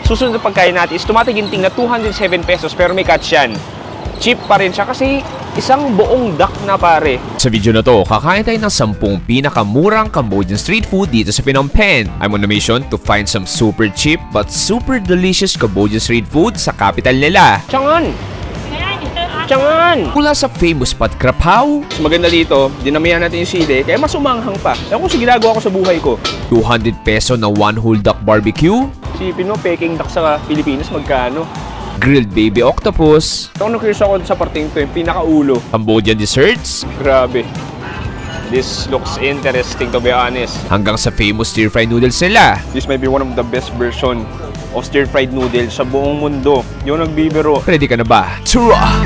susunod na pagkain natin is tumataginting na 207 pesos pero may catch yan. Cheap pa rin siya kasi isang buong duck na pare. Sa video na to, kakain tayo ng 10 pinakamurang Cambodian street food dito sa Phnom Penh. I'm on a mission to find some super cheap but super delicious Cambodian street food sa capital nila. Changan! Changan! Mula sa famous spot Krapao. Mas maganda dito, dinamihan natin yung sili kaya mas umanghang pa. Ewan ko sa ginagawa ko sa buhay ko. 200 peso na 1 whole duck barbecue. Sipin mo, Peking duck sa Pilipinas magkano? Grilled baby octopus. Ito, curious ako sa parteng to, yung pinakaulo. Cambodian desserts. Grabe. This looks interesting to be honest. Hanggang sa famous stir-fried noodles nila. This might be one of the best version of stir-fried noodles sa buong mundo. Yung nagbibiro. Ready ka na ba? Tura!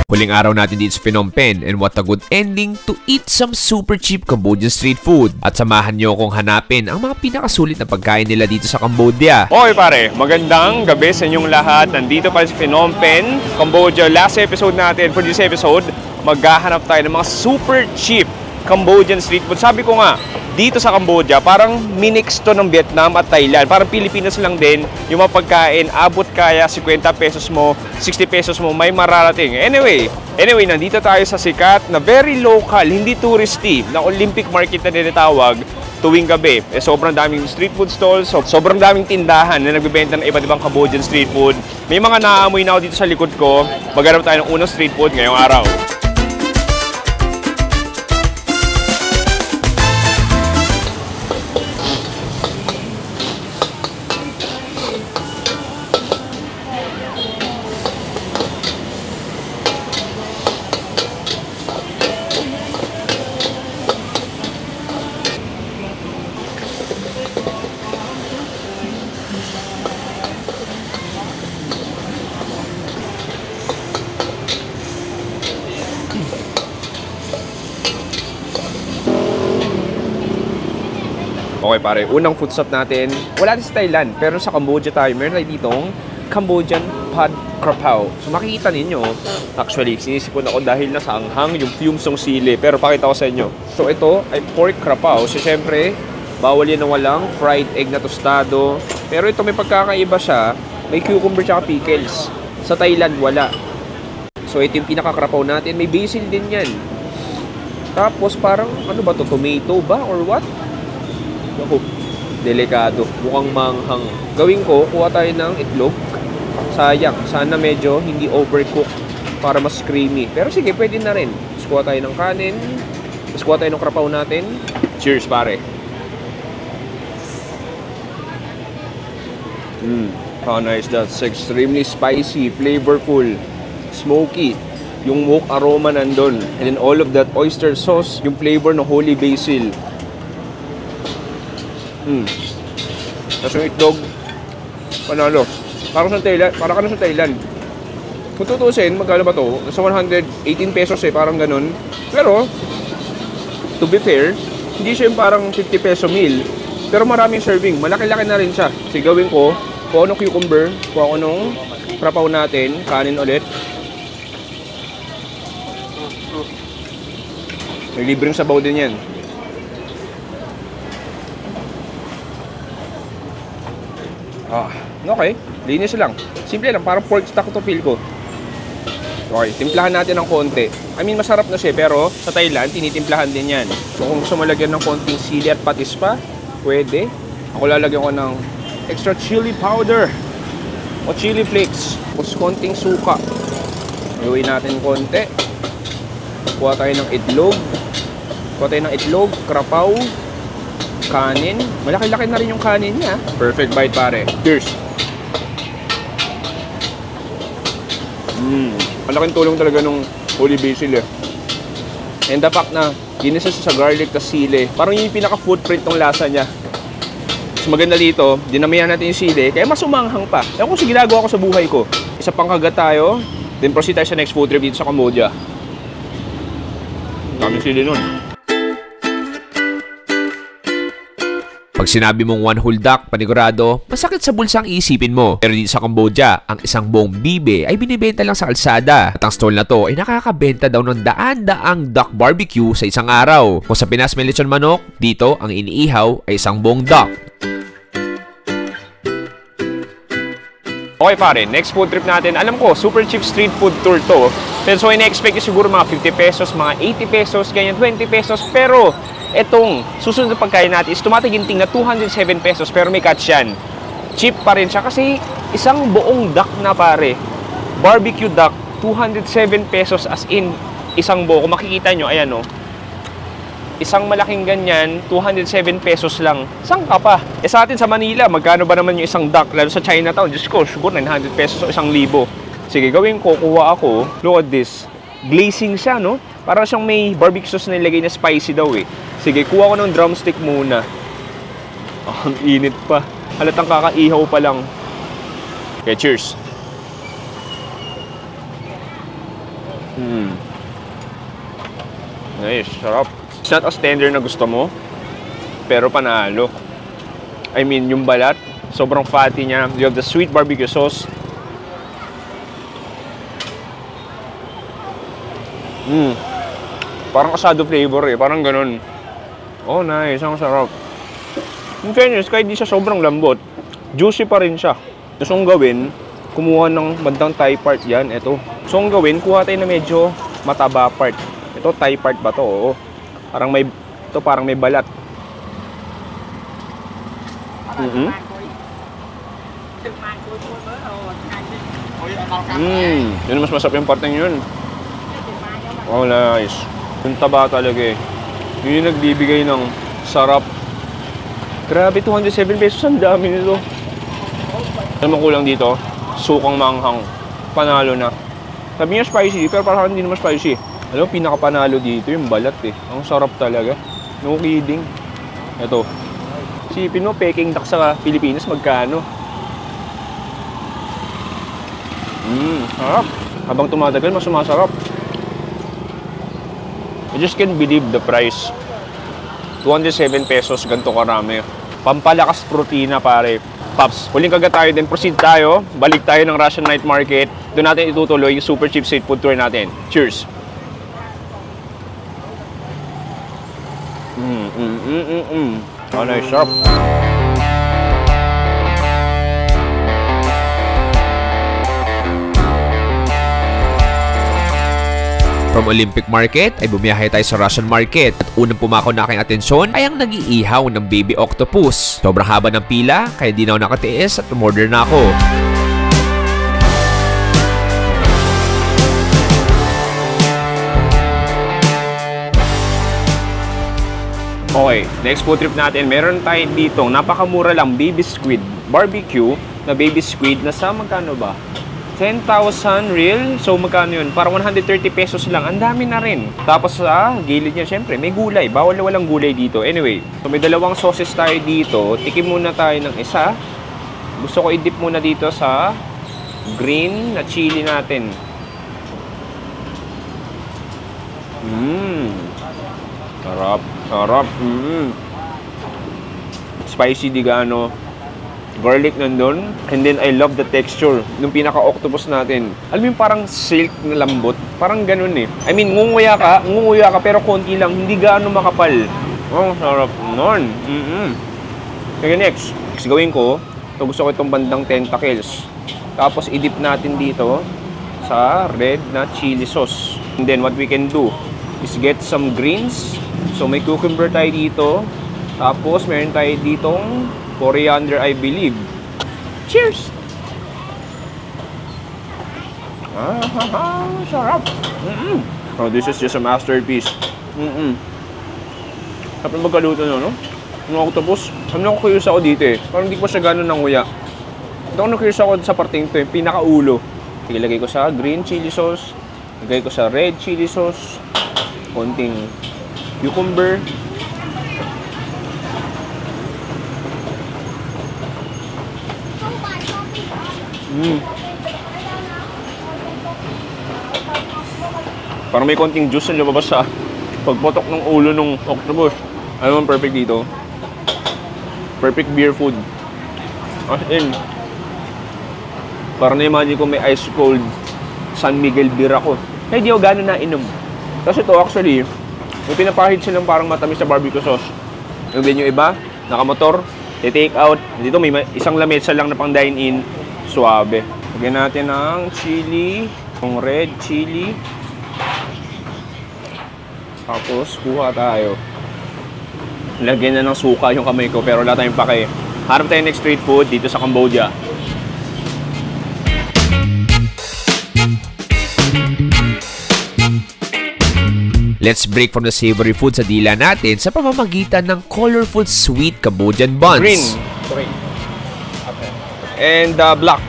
Huling araw natin dito sa Phnom Penh, and what a good ending to eat some super cheap Cambodian street food. At samahan nyo akong hanapin ang mga pinakasulit na pagkain nila dito sa Cambodia. Okay pare, magandang gabi sa inyong lahat. Nandito pa sa Phnom Penh, Cambodia. Last episode natin, for this episode, maghahanap tayo ng mga super cheap Cambodian street food. Sabi ko nga, dito sa Cambodia, parang minix to ng Vietnam at Thailand. Parang Pilipinas lang din yung mga pagkain. Abot kaya 50 pesos mo, 60 pesos mo, may mararating. Anyway, nandito tayo sa sikat na very local, hindi touristy, na Olympic market na tinatawag tuwing gabi. Sobrang daming street food stalls, sobrang daming tindahan na nagbibenta ng iba't ibang Cambodian street food. May mga naamoy na ako dito sa likod ko. Maghanap tayo ng unang street food ngayong araw. Okay pare, unang food stop natin, wala din sa Thailand, pero sa Cambodia tayo, meron tayo ditong Cambodian Pad Krapao. So makikita ninyo, actually, sinisipon ako dahil nasa anghang yung fumes ng sili, pero pakita ko sa inyo. So ito ay pork krapao, so syempre, bawal yan na walang fried egg na tostado. Pero ito may pagkakaiba siya, may cucumber tsaka pickles. Sa Thailand, wala. So ito yung pinakakrapaw natin, may basil din yan. Tapos parang, ano ba to, tomato ba or what? Ako, delikado. Mukhang manghang. Gawin ko, kuha tayo ng itlog. Sayang. Sana medyo hindi overcook para mas creamy. Pero sige, pwede na rin. Tapos kuha tayo ng kanin. Tapos kuha tayo ng krapaw natin. Cheers, pare. How nice. That's extremely spicy, flavorful, smoky. Yung smoke aroma nandun. And then all of that oyster sauce, yung flavor ng holy basil. Tapos yung itlog, panalo. Parang sa Thailand, parang ka na sa Thailand. Kung tutusin, magkano ba to? Sa 118 pesos parang ganun. Pero, to be fair, hindi siya yung parang 50 peso meal. Pero maraming serving, malaki-laki na rin siya. Kasi gawin ko, kuha ko ng cucumber, kuha ko ng krapaw natin, kanin ulit. May libreng sabaw din yan. Okay, linis lang. Simple lang, parang pork stock to feel ko. Okay, timplahan natin ng konti. I mean, masarap na siya, pero sa Thailand, tinitimplahan din yan. So, kung gusto mo lagyan ng konting sili at patis pa, pwede. Ako lalagyan ko ng extra chili powder o chili flakes. Tapos konting suka. Iuwi natin konti. Kuha tayo ng itlog. Krapaw, kanin. Malaki-laki na rin yung kanin niya. Perfect bite, pare. Cheers! Malaking tulong talaga nung holy basil eh. And the fact na ginisa siya sa garlic tas sili, parang yun yung pinaka-footprint ng lasa niya. Mas maganda dito, dinamihan natin yung sili, kaya mas umanghang pa. Ewan ko sa ginagawa ko sa buhay ko. Isa pang kagat tayo, then proceed tayo sa next food trip dito sa Cambodia. Daming sili nun. Pag sinabi mong one whole duck, panigurado, masakit sa bulsa ang iisipin mo. Pero dito sa Cambodia, ang isang buong bibe ay binibenta lang sa kalsada. At ang stall na to ay nakakabenta daw ng daan-daang duck barbecue sa isang araw. Kung sa Pinas may lechon manok, dito ang iniihaw ay isang buong duck. Okay pare, next food trip natin. Alam ko, super cheap street food tour to. Pero so, ina-expect siguro mga 50 pesos, mga 80 pesos, ganyan, 20 pesos. Pero, etong susunod na pagkain natin is tumatiginting na 207 pesos. Pero may catch yan. Cheap pa rin siya kasi isang buong duck na pare. Barbecue duck, 207 pesos as in isang buo. Kung makikita nyo, ayan o. Isang malaking ganyan, 207 pesos lang. Saan ka pa? Eh sa atin sa Manila, magkano ba naman yung isang duck? Lalo sa Chinatown, Diyos ko, siguro 900 pesos o 1,000. Sige, gawin ko, kuha ako. Look at this. Glazing siya, no? Para siyang may barbecue sauce na nilagay na spicy daw eh. Sige, kuha ko ng drumstick muna. Oh, ang init pa. Halatang kakaihaw pa lang. Okay, cheers. Nice, sarap. It's not as tender na gusto mo, pero panalo. I mean, yung balat, sobrang fatty niya. You have the sweet barbecue sauce. Parang asado flavor eh, parang ganun. Oh, nice, ang sarap. In fairness, kahit di siya sobrang lambot, juicy pa rin siya. Gusto kong gawin, kumuha ng bandang thigh part yan, ito. Gusto kong gawin, kuha tayo na medyo mataba part. Ito, thigh part ba to? Oo. Parang may, ito parang may balat. Yun mas masarap yung parteng yun. Oh, nice. Yung taba talaga eh. Yun yung nagbibigay ng sarap. Grabe, 207 pesos. Ang dami nito. Ano kulang dito? Sukang manghang. Panalo na. Sabi niya spicy, pero parang hindi naman spicy. Alam mo, pinakapanalo dito yung balat eh. Ang sarap talaga. No kidding. Ito. Sipin mo, Peking duck sa Pilipinas, magkano? Sarap. Habang tumatagal, mas sumasarap. I just can't believe the price. 207 pesos, ganito karami. Pampalakas protina, pare. Paps, huling kagat tayo din. Proceed tayo. Balik tayo ng Russian Night Market. Doon natin itutuloy yung super cheap street food tour natin. Cheers! Oh, nice, sharp. From Olympic Market ay bumiyahe tayo sa Russian Market at unang pumako na aking atensyon ay ang nag-iihaw ng baby octopus. Sobrang haba ng pila kaya di na ako nakatiis at umorder na ako. Okay, next food trip natin. Meron tayo dito, napakamura lang, baby squid barbecue na baby squid na sa magkano ba? 10,000 real. So magkano yun? Parang 130 pesos lang. Ang dami na rin. Tapos sa gilid niya, syempre, may gulay. Bawal na walang gulay dito. Anyway, so may dalawang sauces tayo dito. Tikim muna tayo ng isa. Gusto ko i-dip muna dito sa green na chili natin. Sarap. Sarap. Spicy di gaano. Garlic nandun. And then, I love the texture. Nung pinaka-octopus natin. Alam mo yung parang silk na lambot? Parang ganun eh. I mean, ngunguya ka, pero konti lang. Hindi gaano makapal. Oh, sarap nun. Kaya next gawin ko, ito gusto ko itong bandang tentacles. Tapos, i-dip natin dito sa red na chili sauce. And then, what we can do is get some greens. So, may cucumber tayo dito. Tapos, meron tayo ditong coriander, I believe. Cheers! Sarap! Oh, this is just a masterpiece. Sarap na magkaluto no? Yung octopus. Ano ako curious ako dito eh. Parang hindi ko siya gano'n nanguya. Ito ako curious ako sa parting ito eh. Pinakaulo. Ilagay ko sa green chili sauce. Ilagay ko sa red chili sauce. Konting cucumber. Parang may konting juice na lumabas sa pagpotok ng ulo ng octopus. Ano ang perfect dito? Perfect beer food. As in, parang na-imagine ko may ice cold San Miguel beer ako. Kaya di ako gano'n nainom. Kasi ito actually, may pinapahid silang parang matamis sa barbecue sauce. Yung din yung iba, nakamotor, i-take out. Dito may isang lamesa lang na pang dine-in. Suabe. Lagyan natin ng chili, yung red chili. Tapos, kuha tayo. Lagyan na ng suka yung kamay ko, pero wala tayong pake. Harap tayo next street food dito sa Cambodia. Let's break from the savory food sa dila natin sa pamamagitan ng colorful sweet Cambodian buns. Green. Sorry. Okay. And black.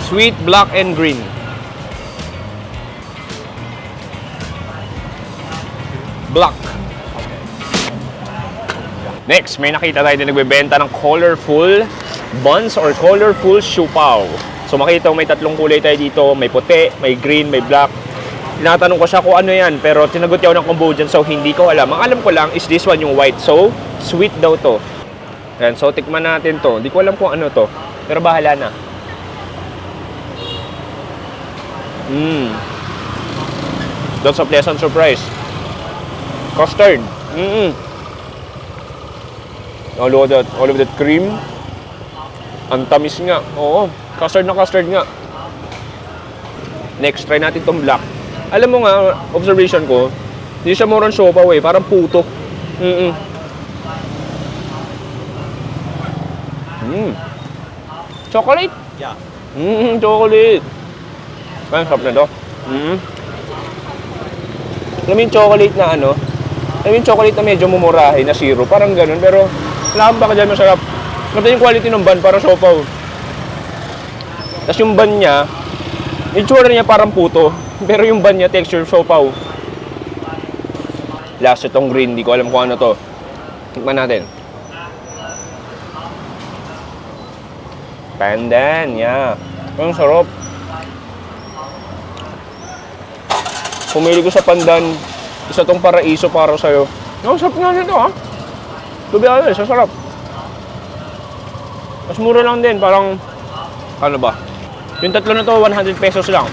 Sweet, black, and green. Black. Next, may nakita tayo din nagbebenta ng colorful buns or colorful siupao. So makita mo may tatlong kulay tayo dito, may puti, may green, may black. Tinatanong ko siya kung ano yan, pero tinagot niya ako ng Cambodian, so hindi ko alam. Ang alam ko lang is this one yung white, so sweet daw to. Ayan, so tikman natin to. Hindi ko alam kung ano to, pero bahala na. That's a pleasant surprise. Custard. All of that cream. Ang tamis nga. Oo. Custard na custard nga. Next, try natin tong black. Alam mo nga, observation ko, hindi siya more on siopaw eh. Parang puto. Chocolate? Yeah. Chocolate. Ay, sarap na to. Alam mo yung chocolate na ano? Alam mo yung chocolate na medyo mumurahin na syrup. Parang ganun. Pero, alam ba ka dyan, masarap. Mata yung quality ng bun, parang siopaw. Tapos yung bun niya, yung tsura niya parang puto. Pero yung bun niya, texture siopaw. Last itong green, di ko alam kung ano to. Tikman natin. Pandan, yeah. Ang sarap. Pumili ko sa pandan, isa tong paraiso para sa'yo. Ang sarap nga nito ha. To be honest, sarap. Mas mura lang din, parang, ano ba? Yung tatlo na to, 100 pesos lang.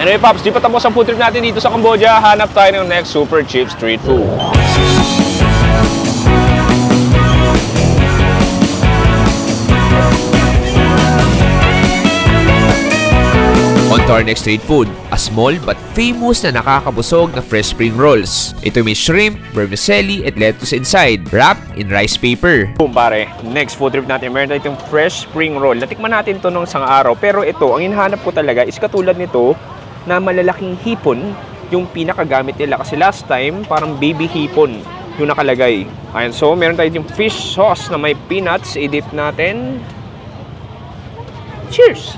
Anyway, Pops, di pa tapos ang food trip natin dito sa Cambodia. Hanap tayo ng next super cheap street food. On to our next street food, a small but famous na nakakabusog na fresh spring rolls. Ito may shrimp, vermicelli, at lettuce inside, wrapped in rice paper. Boom, pare. Next food trip natin, meron tayo itong fresh spring roll. Natikman natin ito nung isang araw, pero ito, ang hinahanap ko talaga is katulad nito na malalaking hipon yung pinakagamit nila. Kasi last time, parang baby hipon yung nakalagay. Ayan, so meron tayo yung fish sauce na may peanuts. I-dip natin. Cheers!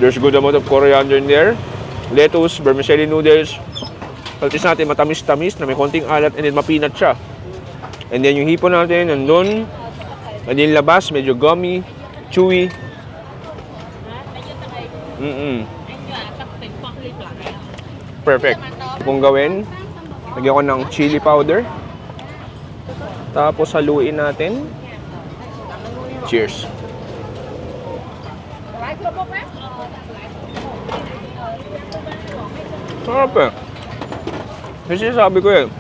There's good amount of coriander in there. Lettuce, vermicelli noodles. Kaltis natin matamis-tamis na may konting alat and then mapinat siya. And then yung hipon natin nandun. And then labas, medyo gummy, chewy. Perfect. Kung gawin, lagyan ko ng chili powder. Tapos haluin natin. Cheers. Sarap eh. Kasi sabi ko eh,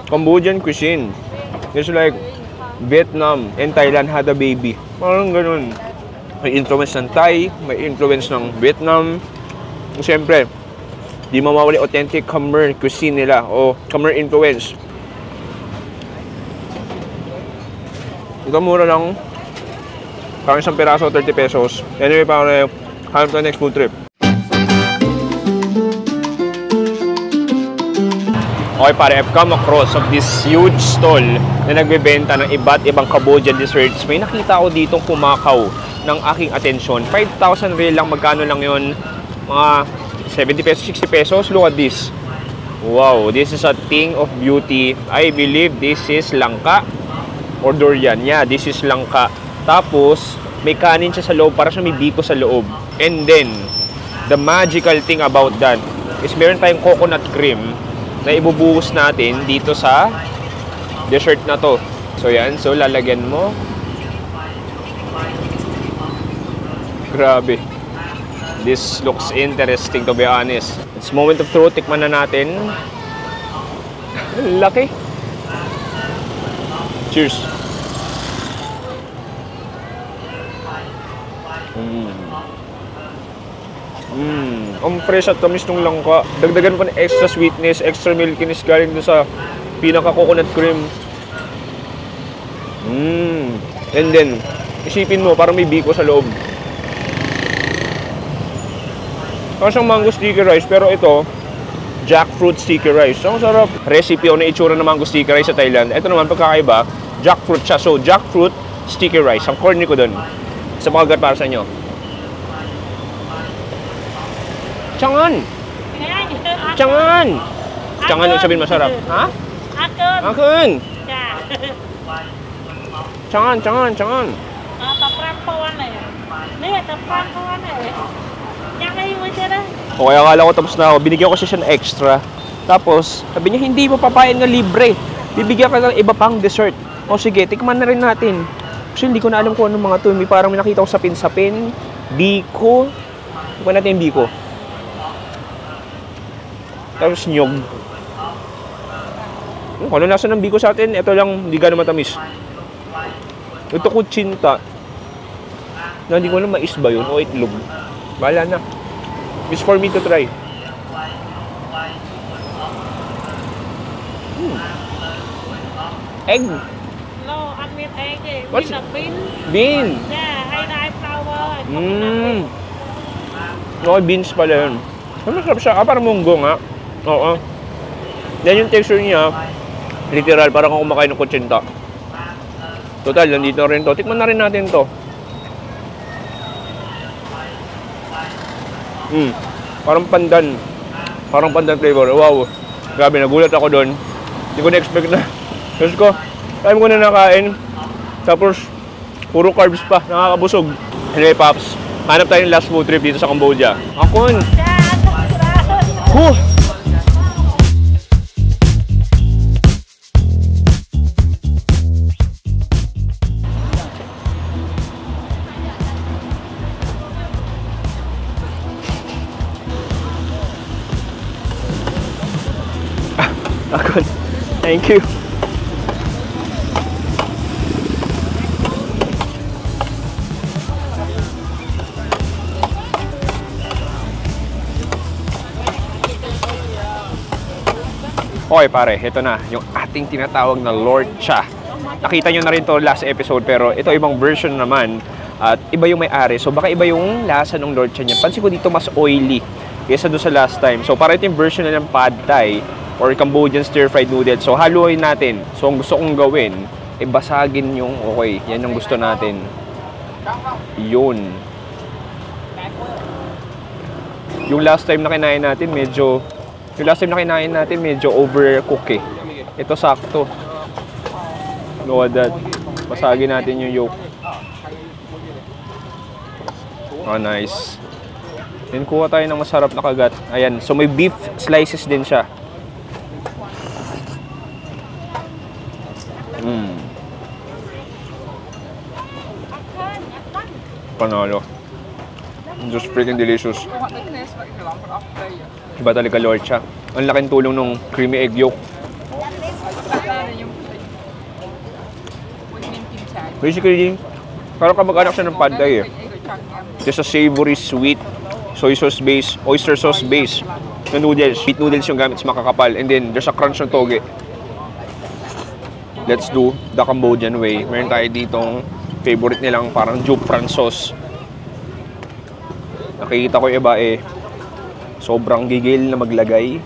Cambodian cuisine. It's like Vietnam and Thailand had a baby. Parang ganun. May influence ng Thai, may influence ng Vietnam. Siyempre, di mawawala authentic Khmer cuisine nila o Khmer influence. Ito mura lang. Parang isang piraso, 30 pesos. Anyway, pare, hanap tayo next food trip. Okay pare, I've come across of this huge stall na nagbebenta ng iba't ibang Cambodian desserts. May nakita ako ditong kumakaw ng aking atensyon. 5,000 real lang, magkano lang yon? Mga 70 pesos, 60 pesos. Look at this. Wow, this is a thing of beauty. I believe this is langka or durian. Yeah, this is langka. Tapos, may kanin siya sa loob, para siya may biko sa loob. And then, the magical thing about that is meron tayong coconut cream na ibubuhos natin dito sa dessert na to. So yan, so lalagyan mo. Grabe. This looks interesting to be honest. It's moment of truth. Tikman na natin. Laki. Cheers. Ang fresh at tamis ng langka. Dagdagan pa ng extra sweetness, extra milkiness galing doon sa pinaka-coconut cream. And then, isipin mo, parang may biko sa loob. Parang siyang mango sticky rice, pero ito, jackfruit sticky rice. Ang sarap. Recipe o na itsura ng mango sticky rice sa Thailand. Ito naman, pagkakaiba, jackfruit siya. So, jackfruit sticky rice. Ang corny ko doon. Sa pagkagat para sa inyo. Changan! Changan! Changan yung sabihin masarap. Ha? Akun. Akun! Ya. Changan, changan, changan. Taprampawan na yan. Nih, taprampawan na yan. Yan kayo mo siya na. Okay, akala ko tapos na ako. Binigyan ko siya ng extra. Tapos, sabi niya, hindi mo papayan nga libre. Bibigyan ka ng iba pang dessert. O sige, tikman na rin natin. Kasi hindi ko na alam kung anong mga to. May parang may nakita ko sapin-sapin. Biko. Tikman natin yung biko. Tapos nyog. Kung ano nasa ng biko sa atin, ito lang, hindi gano'ng matamis. Ito kutsinta. Na hindi ko alam mais ba yun o itlog. Bahala na. It's for me to try. Egg. No, ăn miếng egg eh. What's Bean là bean. Bean. Yeah, hay na flour. Okay, beans pala yun. Masarap siya. Parang munggo nga. Oo. Yan yung texture niya. Literal, parang kung kumakain ng kutsinta. Total, nandito rin to. Tikman na rin natin to. Parang pandan. Parang pandan flavor. Wow. Grabe, nagulat ako doon. Hindi ko na-expect na. Diyos ko, time ko na nakain. Tapos, puro carbs pa. Nakakabusog. Anyway, Pops, hanap tayo ng last food trip dito sa Cambodia. Akon! Huh! Akon, thank you. Okay pare, ito na yung ating tinatawag na lorcha. Nakita nyo na rin to last episode pero ito ibang version naman at iba yung may-ari. So baka iba yung lasa ng lorcha niya. Pansin ko dito mas oily kaysa doon sa last time. So para ito yung version na ng pad thai or Cambodian stir-fried noodles. So haluin natin. So ang gusto kong gawin, basagin yung okay. Yan ang gusto natin. Yun. Yung last time na kinain natin medyo overcook eh. Ito sakto. Look at that. Basagin natin yung yolk. Oh, nice. Then kuha tayo ng masarap na kagat. Ayan. So may beef slices din siya. Panalo. Just freaking delicious. Iba talaga lorcha. Ang laking tulong nung creamy egg yolk. Basically, parang kamag-anak siya ng pad thai eh. Just a savory, sweet, soy sauce base, oyster sauce base na noodles. Sweet noodles yung gamit sa makakapal. And then, there's a crunch ng toge. Let's do the Cambodian way. Meron tayo ditong favorite nilang parang jup fran sauce. Nakikita ko yung iba eh. Sobrang gigil na maglagay.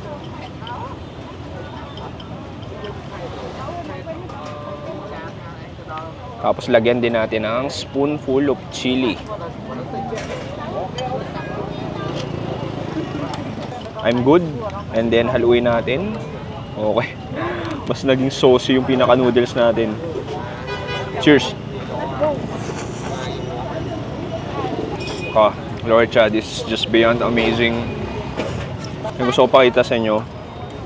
Tapos lagyan din natin ng spoonful of chili. I'm good. And then haluin natin. Okay. Mas naging saucy yung pinaka-noodles natin. Cheers! Lorcha, this is just beyond amazing. Yung gusto ko pakita sa inyo,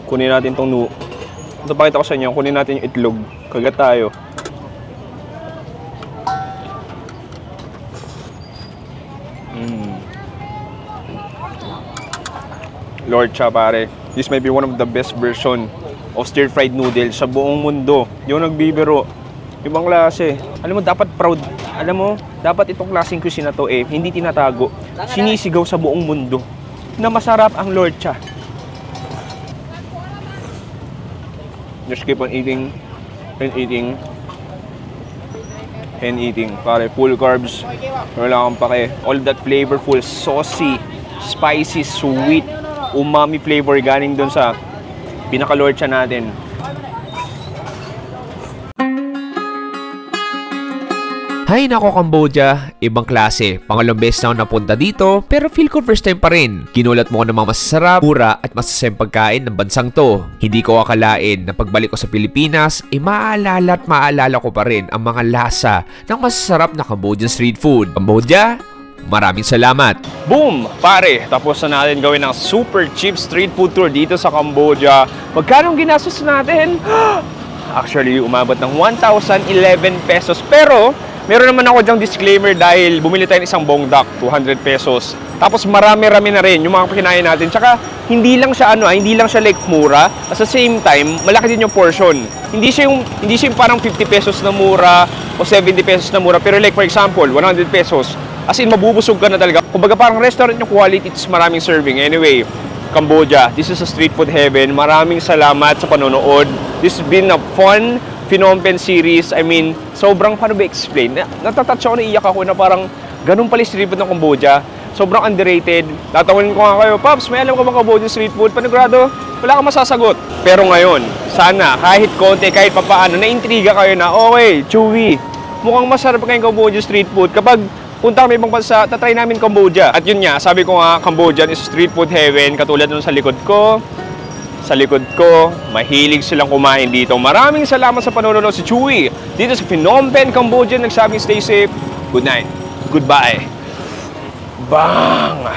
kunin natin itong ito pakita ko sa inyo, kunin natin yung itlog. Kagat tayo. Lorcha, pare. This might be one of the best version of stir-fried noodles sa buong mundo. Yung nagbibiro. Ibang klase. Alam mo, dapat proud. Alam mo, dapat itong klaseng cuisine na to hindi tinatago. Sinisigaw sa buong mundo na masarap ang Lorcha. Just keep on eating and eating and eating. Pare, full carbs. Wala kang pake. All that flavorful, saucy, spicy, sweet, umami flavor galing dun sa pinaka-Lorcha natin. Hay nako Cambodia, ibang klase. Pangalawang beses na ako napunta dito, pero feel ko first time pa rin. Kinulat mo ko ng mga masasarap, mura at masasayang pagkain ng bansang to. Hindi ko akalain na pagbalik ko sa Pilipinas, maaalala at maaalala ko pa rin ang mga lasa ng masasarap na Cambodian street food. Cambodia, maraming salamat. Boom! Pare, tapos na natin gawin ng super cheap street food tour dito sa Cambodia. Magkano ginastos natin? Actually, umabot ng 1,011 pesos. Pero, meron naman ako dyang disclaimer dahil bumili tayo ng isang bongdak, 200 pesos. Tapos marami-rami na rin yung mga kinain natin. Tsaka hindi lang siya hindi lang siya like mura. At the same time, malaki din yung portion. Hindi siya yung parang 50 pesos na mura o 70 pesos na mura. Pero like for example, 100 pesos. As in, mabubusog ka na talaga. Kumbaga parang restaurant yung quality, it's maraming serving. Anyway, Cambodia, this is a street food heaven. Maraming salamat sa panonood. This has been a fun Phnom Penh series. I mean, sobrang, paano ba explain? Natatouch ako, naiiyak ako na parang ganun pala yung street food ng Cambodia. Sobrang underrated. Tatawin ko nga kayo, Pops, may alam ka ba Cambodian street food? Panigurado, wala kang masasagot. Pero ngayon, sana, kahit konti, kahit papaano, naintriga kayo na, okay, Chewy, mukhang masarap kayong Cambodian street food. Kapag punta kami ibang bansa, tatry namin Cambodia. At yun nga, sabi ko nga, Cambodian is street food heaven, katulad nun sa likod ko. Sa likod ko, mahilig silang kumain dito. Maraming salamat sa panonood, si Chewy dito sa Phnom Penh, Cambodia. Nagsabing stay safe. Good night. Goodbye. Bang!